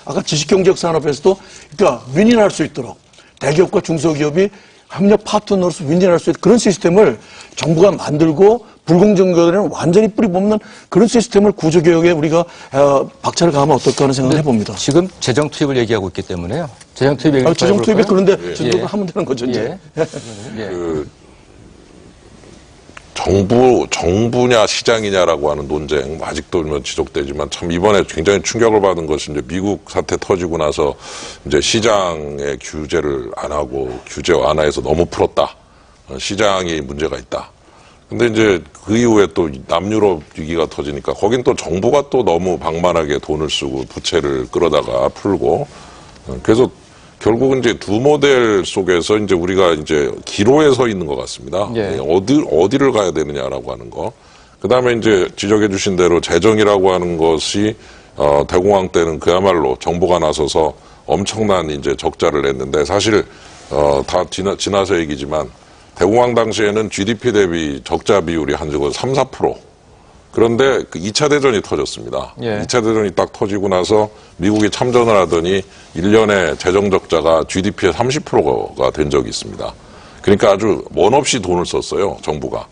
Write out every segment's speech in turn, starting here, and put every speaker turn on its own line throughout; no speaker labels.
아까 지식경제학 산업에서도 그러니까 윈윈할 수 있도록 대기업과 중소기업이 협력 파트너로서 윈윈할 수 있는 그런 시스템을 정부가 만들고 불공정 거래는 완전히 뿌리 뽑는 그런 시스템을 구조개혁에 우리가 박차를 가하면 어떨까 하는 생각을 해봅니다.
지금 재정 투입을 얘기하고 있기 때문에요. 재정 투입 얘기
재정 투입이 그런데
예.
주도를 하면 되는 거죠. 이제.
그 정부냐 시장이냐라고 하는 논쟁 아직도 지속되지만 참 이번에 굉장히 충격을 받은 것은 이제 미국 사태 터지고 나서 이제 시장의 규제를 안 하고 규제 완화해서 너무 풀었다. 시장이 문제가 있다. 근데 이제 그 이후에 또 남유럽 위기가 터지니까 거긴 또 정부가 또 너무 방만하게 돈을 쓰고 부채를 끌어다가 풀고 그래서 결국은 이제 두 모델 속에서 이제 우리가 이제 기로에 서 있는 것 같습니다.
예.
어디를 가야 되느냐라고 하는 거. 그 다음에 이제 지적해 주신 대로 재정이라고 하는 것이, 대공황 때는 그야말로 정부가 나서서 엄청난 이제 적자를 냈는데 사실, 다 지나서 얘기지만 대공황 당시에는 GDP 대비 적자 비율이 한 3, 4%. 그런데 그 2차 대전이 터졌습니다.
예.
2차 대전이 딱 터지고 나서 미국이 참전을 하더니 1년에 재정 적자가 GDP의 30%가 된 적이 있습니다. 그러니까 아주 원 없이 돈을 썼어요, 정부가.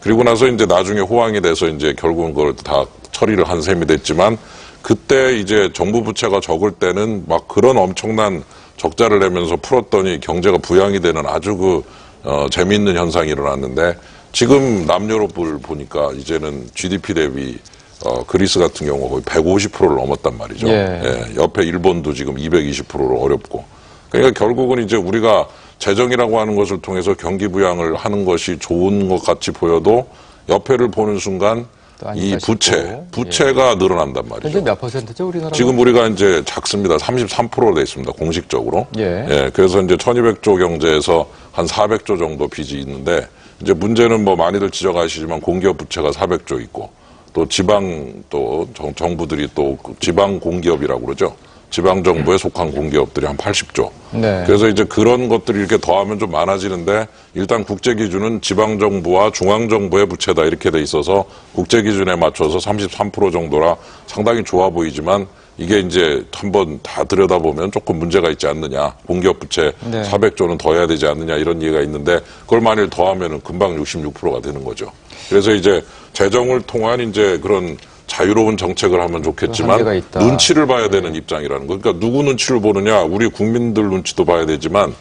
그리고 나서 이제 나중에 호황이 돼서 이제 결국은 그걸 다 처리를 한 셈이 됐지만 그때 이제 정부 부채가 적을 때는 막 그런 엄청난 적자를 내면서 풀었더니 경제가 부양이 되는 아주 재미있는 현상이 일어났는데 지금 남유럽을 보니까 이제는 GDP 대비 그리스 같은 경우 거의 150%를 넘었단 말이죠.
예.
옆에 일본도 지금 220%로 어렵고. 그러니까 결국은 이제 우리가 재정이라고 하는 것을 통해서 경기 부양을 하는 것이 좋은 것 같이 보여도 옆에를 보는 순간 이 부채가 늘어난단 말이죠.
근데 몇 퍼센트죠, 우리나라?
지금 우리가 이제 작습니다. 33%로 돼 있습니다. 공식적으로.
예.
그래서 이제 1200조 경제에서 한 400조 정도 빚이 있는데 이제 문제는 뭐 많이들 지적하시지만 공기업 부채가 400조 있고 또 지방 또 정부들이 또 지방 공기업이라고 그러죠. 지방 정부에 속한 공기업들이 한 80조.
네.
그래서 이제 그런 것들이 이렇게 더하면 좀 많아지는데 일단 국제 기준은 지방 정부와 중앙 정부의 부채다 이렇게 돼 있어서 국제 기준에 맞춰서 33% 정도라 상당히 좋아 보이지만 이게 이제 한번 다 들여다보면 조금 문제가 있지 않느냐. 공기업 부채
네.
400조는 더 해야 되지 않느냐 이런 얘기가 있는데 그걸 만일 더하면은 금방 66%가 되는 거죠. 그래서 이제 재정을 통한 이제 그런 자유로운 정책을 하면 좋겠지만 눈치를 봐야 되는 입장이라는 거. 그러니까 누구 눈치를 보느냐. 우리 국민들 눈치도 봐야 되지만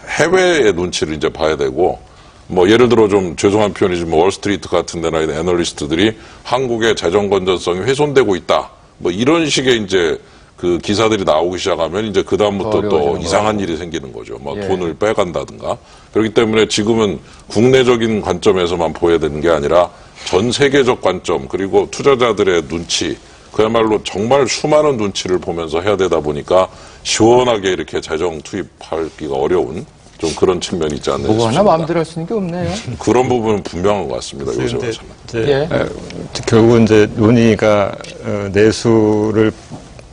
해외의 눈치를 이제 봐야 되고 뭐 예를 들어 좀 죄송한 표현이지만 월스트리트 같은 데나 애널리스트들이 한국의 재정 건전성이 훼손되고 있다. 뭐 이런 식의 이제 그 기사들이 나오기 시작하면 이제 그다음부터 또 이상한 일이 생기는 거죠. 뭐 돈을 빼간다든가. 그렇기 때문에 지금은 국내적인 관점에서만 보여야 되는 게 아니라 전 세계적 관점 그리고 투자자들의 눈치 그야말로 정말 수많은 눈치를 보면서 해야 되다 보니까 시원하게 이렇게 재정 투입하기가 어려운 좀 그런 측면이 있지 않나 싶습니다.
뭐 하나 마음대로 할 수 있는 게 없네요.
그런 부분은 분명한 것 같습니다. 요새
결국은 이제 논의가 내수를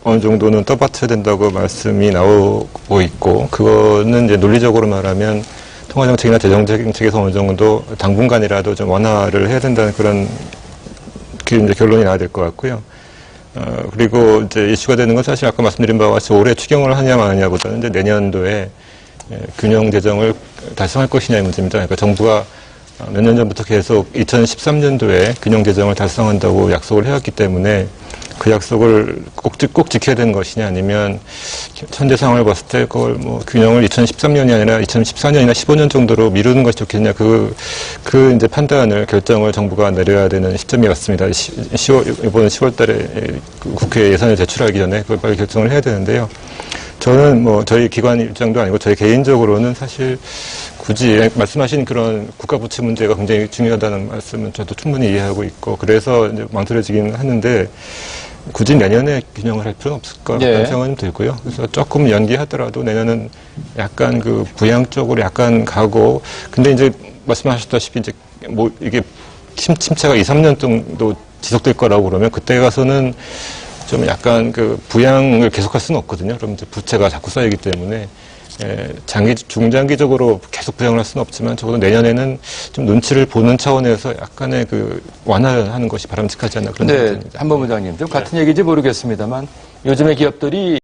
어느 정도는 떠받쳐야 된다고 말씀이 나오고 있고 그거는 이제 논리적으로 말하면 통화정책이나 재정정책에서 어느 정도 당분간이라도 좀 완화를 해야 된다는 그런 이제 결론이 나야 될 것 같고요. 그리고 이제 이슈가 되는 건 사실 아까 말씀드린 바와 같이 올해 추경을 하냐 마냐보다는 이제 내년도에 균형 재정을 달성할 것이냐의 문제입니다. 그러니까 정부가 몇 년 전부터 계속 2013년도에 균형 재정을 달성한다고 약속을 해왔기 때문에 그 약속을 꼭 지켜야 되는 것이냐 아니면 현재 상황을 봤을 때 그걸 뭐 균형을 2013년이 아니라 2014년이나 15년 정도로 미루는 것이 좋겠냐 그 이제 판단을 결정을 정부가 내려야 되는 시점이 왔습니다. 이번 10월 달에 국회 예산을 제출하기 전에 그걸 빨리 결정을 해야 되는데요. 저는 뭐 저희 기관 입장도 아니고 저희 개인적으로는 사실 굳이 말씀하신 그런 국가 부채 문제가 굉장히 중요하다는 말씀은 저도 충분히 이해하고 있고 그래서 이제 망설여지긴 하는데 굳이 내년에 균형을 할 필요는 없을까 그런 생각은 들고요. 그래서 조금 연기하더라도 내년은 약간 그 부양 쪽으로 약간 가고 근데 이제 말씀하셨다시피 이제 뭐 이게 침체가 2, 3년 정도 지속될 거라고 그러면 그때 가서는 좀 약간 그 부양을 계속할 수는 없거든요. 그럼 이제 부채가 자꾸 쌓이기 때문에 중장기적으로 계속 부양을 할 수는 없지만 적어도 내년에는 좀 눈치를 보는 차원에서 약간의 그 완화하는 것이 바람직하지 않나 그런 생각이 듭니다.
한범 부장님 좀 같은 얘기인지 모르겠습니다만 요즘의 기업들이